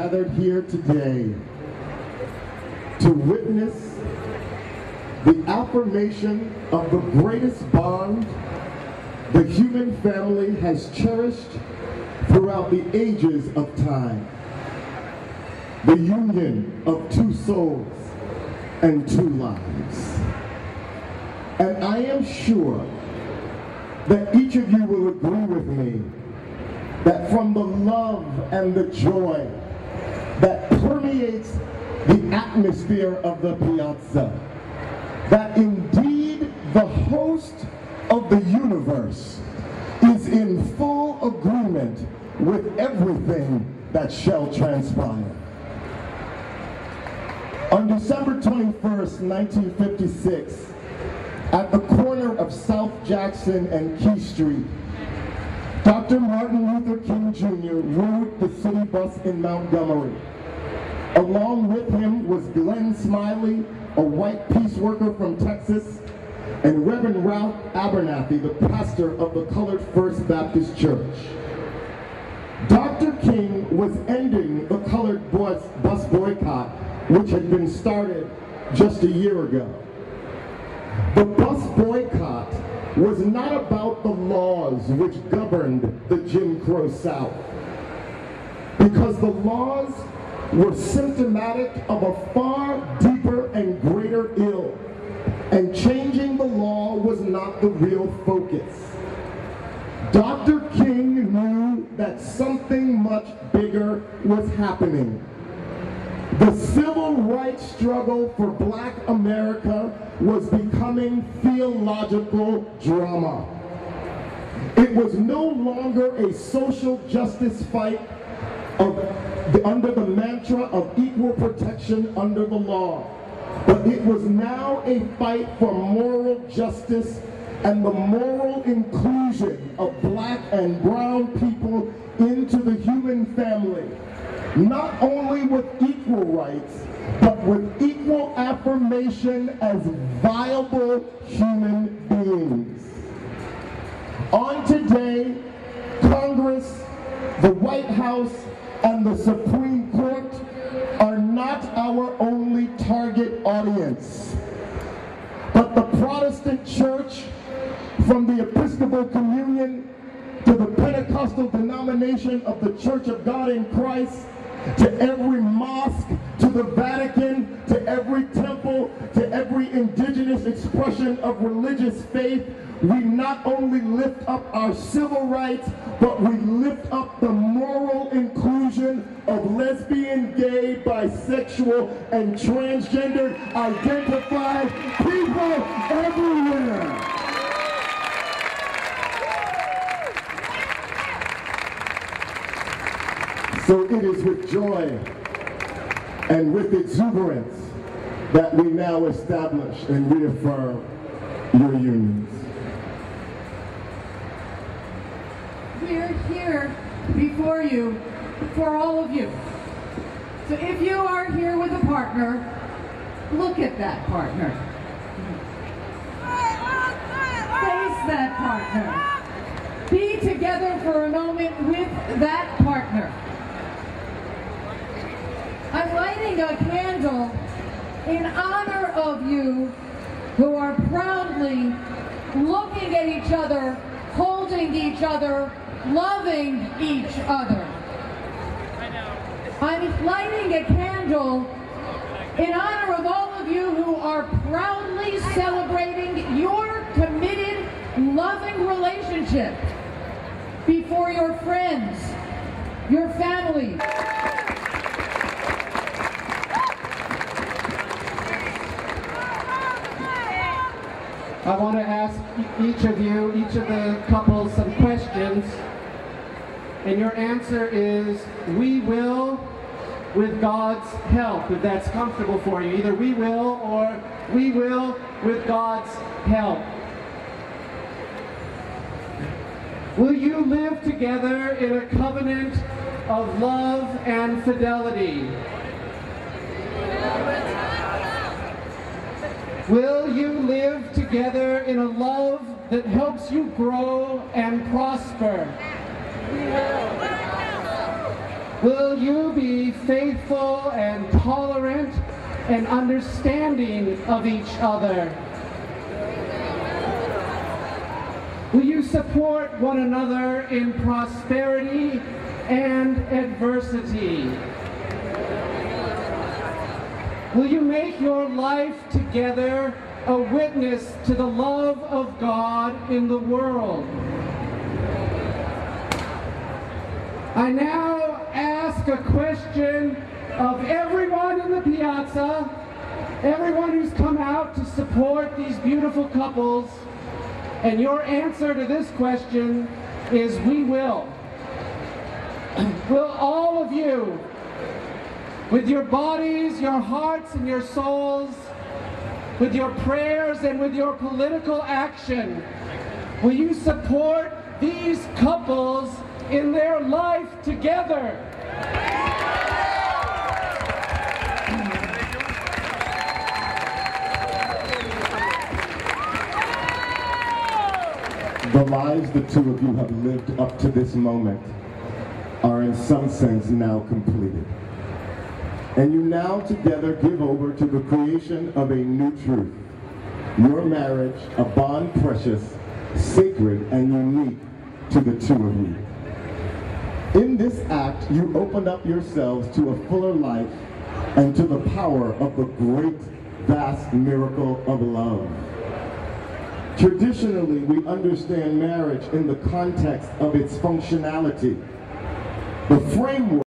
gathered here today to witness the affirmation of the greatest bond the human family has cherished throughout the ages of time. The union of two souls and two lives. And I am sure that each of you will agree with me that from the love and the joy that permeates the atmosphere of the piazza, that indeed the host of the universe is in full agreement with everything that shall transpire. On December 21st, 1956, at the corner of South Jackson and Key Street, Dr. Martin Luther King Jr. rode the city bus in Montgomery. Along with him was Glenn Smiley, a white peace worker from Texas, and Reverend Ralph Abernathy, the pastor of the Colored First Baptist Church. Dr. King was ending the colored bus boycott, which had been started just a year ago. The bus boycott was not about the laws which governed the Jim Crow South, because the laws were symptomatic of a far deeper and greater ill, and changing the law was not the real focus. Dr. King knew that something much bigger was happening. The civil rights struggle for Black America was becoming theological drama. It was no longer a social justice fight under the mantra of equal protection under the law, but it was now a fight for moral justice and the moral inclusion of Black and brown people into the human family, not only with equal rights, but with equal affirmation as viable human beings. On today, Congress, the White House, and the Supreme Court are not our only target audience, but the Protestant Church, from the Episcopal Communion to the Pentecostal denomination of the Church of God in Christ, to every mosque, to the Vatican, to every temple, to every indigenous expression of religious faith, we not only lift up our civil rights, but we lift up the moral inclusion of lesbian, gay, bisexual, and transgender identified people everywhere. So it is with joy and with exuberance that we now establish and reaffirm your unions. We're here before you, for all of you. So if you are here with a partner, look at that partner. Face that partner. Be together for a moment with that partner. I'm lighting a candle in honor of you who are proudly looking at each other, holding each other, loving each other. I'm lighting a candle in honor of all of you who are proudly celebrating your committed, loving relationship before your friends, your family. I want to ask each of you, each of the couples, some questions. And your answer is, we will, with God's help, if that's comfortable for you. Either we will or we will with God's help. Will you live together in a covenant of love and fidelity? Will you live together in a love that helps you grow and prosper? Will you be faithful and tolerant and understanding of each other? Will you support one another in prosperity and adversity? Will you make your life together a witness to the love of God in the world? I now ask a question of everyone in the piazza, everyone who's come out to support these beautiful couples, and your answer to this question is we will. Will all of you, with your bodies, your hearts, and your souls, with your prayers and with your political action, will you support these couples in their life together? The lives the two of you have lived up to this moment are in some sense now completed. And you now together give over to the creation of a new truth. Your marriage, a bond precious, sacred, and unique to the two of you. In this act, you open up yourselves to a fuller life and to the power of the great, vast miracle of love. Traditionally, we understand marriage in the context of its functionality, the framework